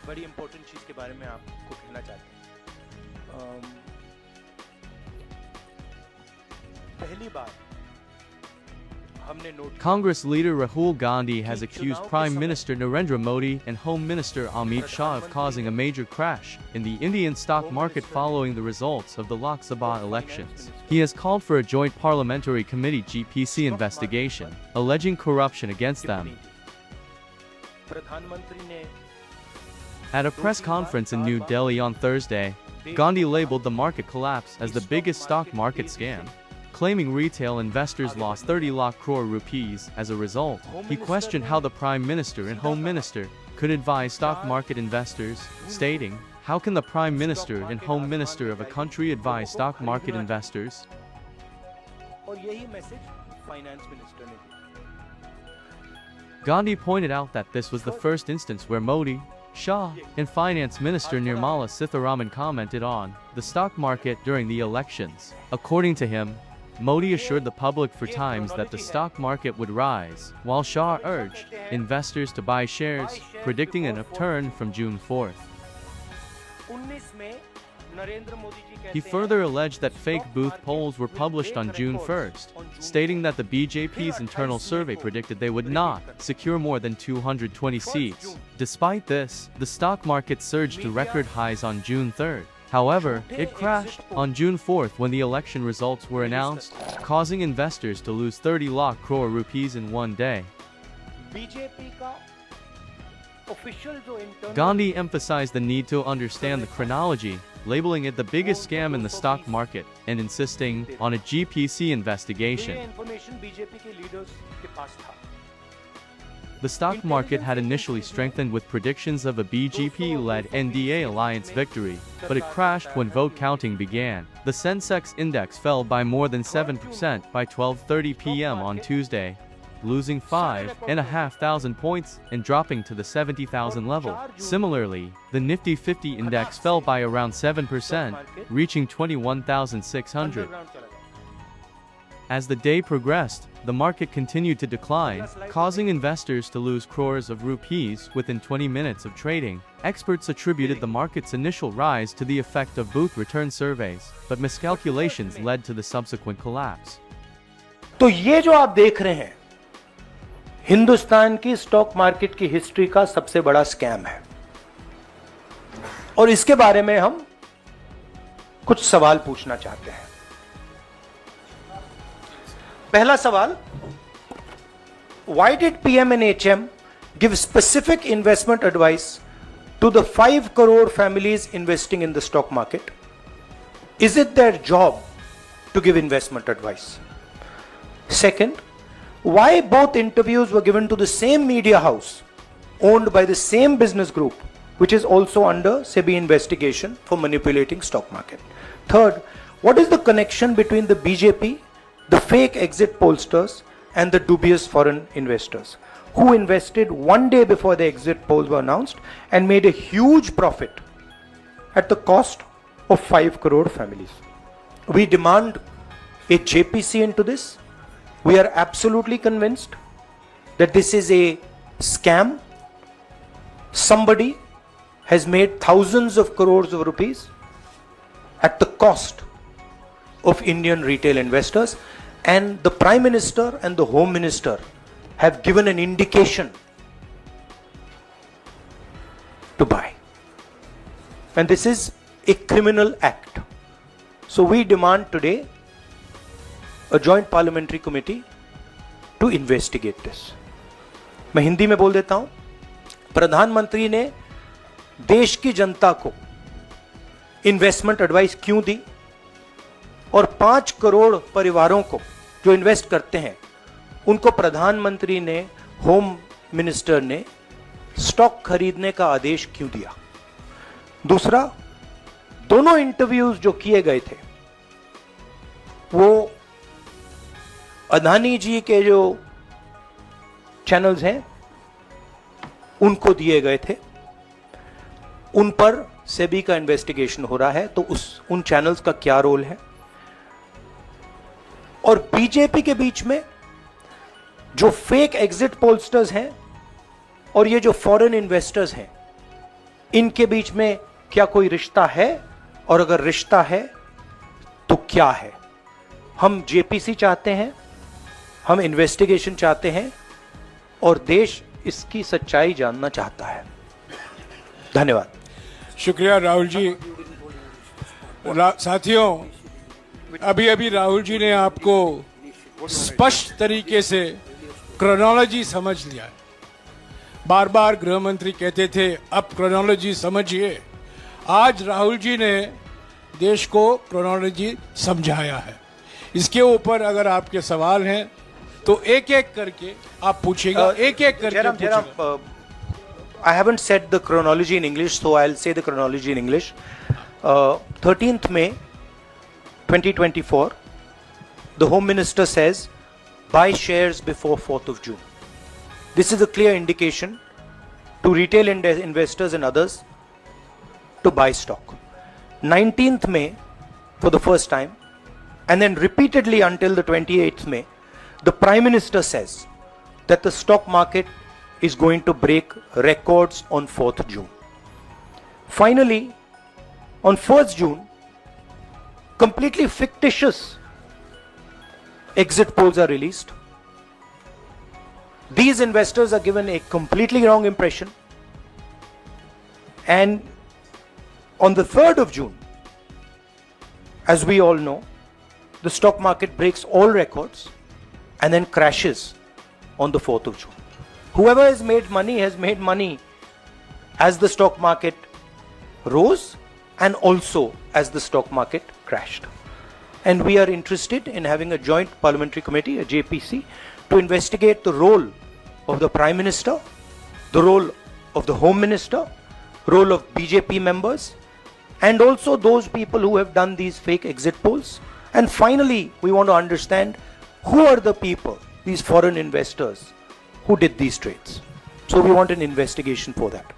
बड़ी इंपॉर्टेंट चीज के बारे में आपको कहना चाहते हैं। पहली बार हमने note Congress leader Rahul Gandhi has accused Prime Minister Narendra Modi and Home Minister Amit Shah of causing a major crash in the Indian stock market following the results of the Lok Sabha elections. He has called for a joint parliamentary committee (GPC) investigation, alleging corruption against them. प्रधानमंत्री ने At a press conference in New Delhi on Thursday, Gandhi labeled the market collapse as the biggest stock market scam, claiming retail investors lost 30 lakh crore rupees as a result. He questioned how the Prime Minister and Home Minister could advise stock market investors, stating, "How can the Prime Minister and Home Minister of a country advise stock market investors?" और यही message finance minister ने दिया। Gandhi pointed out that this was the first instance where Modi, Shah, and Finance Minister Nirmala Sitharaman commented on the stock market during the elections. According to him, Modi assured the public for times that the stock market would rise, while Shah urged investors to buy shares, predicting an upturn from June 4th. 19 में नरेंद्र मोदी जी कहते He हैं, further alleged that fake booth polls were published on June 1st, stating that the BJP's internal survey predicted they would not secure more than 220 seats. Despite this, the stock market surged to record highs on June 3rd. However, it crashed on June 4th when the election results were announced, causing investors to lose 30 lakh crore rupees in one day. BJP का official जो internal Gandhi emphasized the need to understand the chronology, labeling it the biggest scam in the stock market, and insisting on a GPC ये investigation. Information BJP के leaders के पास था। The stock market had initially strengthened with predictions of a BJP-led NDA alliance victory, but it crashed when vote counting began. The Sensex index fell by more than 7% by 12:30 p.m. on Tuesday, losing 5,500 points and dropping to the 70,000 level. Similarly, the Nifty 50 index fell by around 7%, reaching 21,600. Underground चला गया। As the day progressed, the market continued to decline, causing investors to lose crores of rupees within 20 minutes of trading. Experts attributed the market's initial rise to the effect of booth return surveys, but miscalculations led to the subsequent collapse. तो ये जो आप देख रहे हैं, हिंदुस्तान की stock market की history का सबसे बड़ा स्कैम है, और इसके बारे में हम कुछ सवाल पूछना चाहते हैं। पहला सवाल, why did PM and HM give specific investment advice to the 5 crore families investing in the stock market? Is it their job to give investment advice? Second, why both interviews were given to the same media house owned by the same business group, which is also under SEBI investigation for manipulating stock market? Third, what is the connection between the BJP, the fake exit pollsters, and the dubious foreign investors who invested one day before the exit polls were announced and made a huge profit at the cost of 5 crore families? We demand a JPC into this. We are absolutely convinced that this is a scam. Somebody has made thousands of crores of rupees at the cost of Indian retail investors, and the Prime Minister and the Home Minister have given an indication to buy. And this is a criminal act. So we demand today a joint parliamentary committee to investigate this. मैं हिंदी में बोल देता हूं, प्रधानमंत्री ने देश की जनता को इन्वेस्टमेंट एडवाइस क्यों दी, और 5 करोड़ परिवारों को जो इन्वेस्ट करते हैं उनको प्रधानमंत्री ने, होम मिनिस्टर ने स्टॉक खरीदने का आदेश क्यों दिया? दूसरा, दोनों इंटरव्यूज जो किए गए थे वो अदानी जी के जो चैनल्स हैं उनको दिए गए थे, उन पर सेबी का इन्वेस्टिगेशन हो रहा है, तो उन चैनल्स का क्या रोल है? और बीजेपी के बीच में जो फेक एग्जिट पोलस्टर्स हैं और ये जो फॉरेन इन्वेस्टर्स हैं, इनके बीच में क्या कोई रिश्ता है, और अगर रिश्ता है तो क्या है? हम जेपीसी चाहते हैं, हम इन्वेस्टिगेशन चाहते हैं, और देश इसकी सच्चाई जानना चाहता है। धन्यवाद। शुक्रिया राहुल जी। साथियों, अभी अभी राहुल जी ने आपको स्पष्ट तरीके से क्रोनोलॉजी समझ लिया है। बार बार गृह मंत्री कहते थे अब क्रोनोलॉजी समझिए। आज राहुल जी ने देश को क्रोनोलॉजी समझाया है। इसके ऊपर अगर आपके सवाल हैं तो एक एक करके आप पूछेगा, एक एक करके पूछेगा। I haven't said the chronology in English, so I'll say the chronology in English. 13th May 2024, the Home Minister says, buy shares before 4th of June. This is a clear indication to retail investors and others to buy stock. 19th May, for the first time, and then repeatedly until the 28th May, the Prime Minister says that the stock market is going to break records on 4th June. Finally, on 1st June, completely fictitious exit polls are released. These investors are given a completely wrong impression. And on the 3rd of June, as we all know, the stock market breaks all records and then crashes on the 4th of June. Whoever has made money as the stock market rose and also as the stock market crashed. And we are interested in having a joint parliamentary committee, a JPC, to investigate the role of the Prime Minister, the role of the Home Minister, role of BJP members, and also those people who have done these fake exit polls. And finally, we want to understand who are the people, these foreign investors, who did these trades. So we want an investigation for that.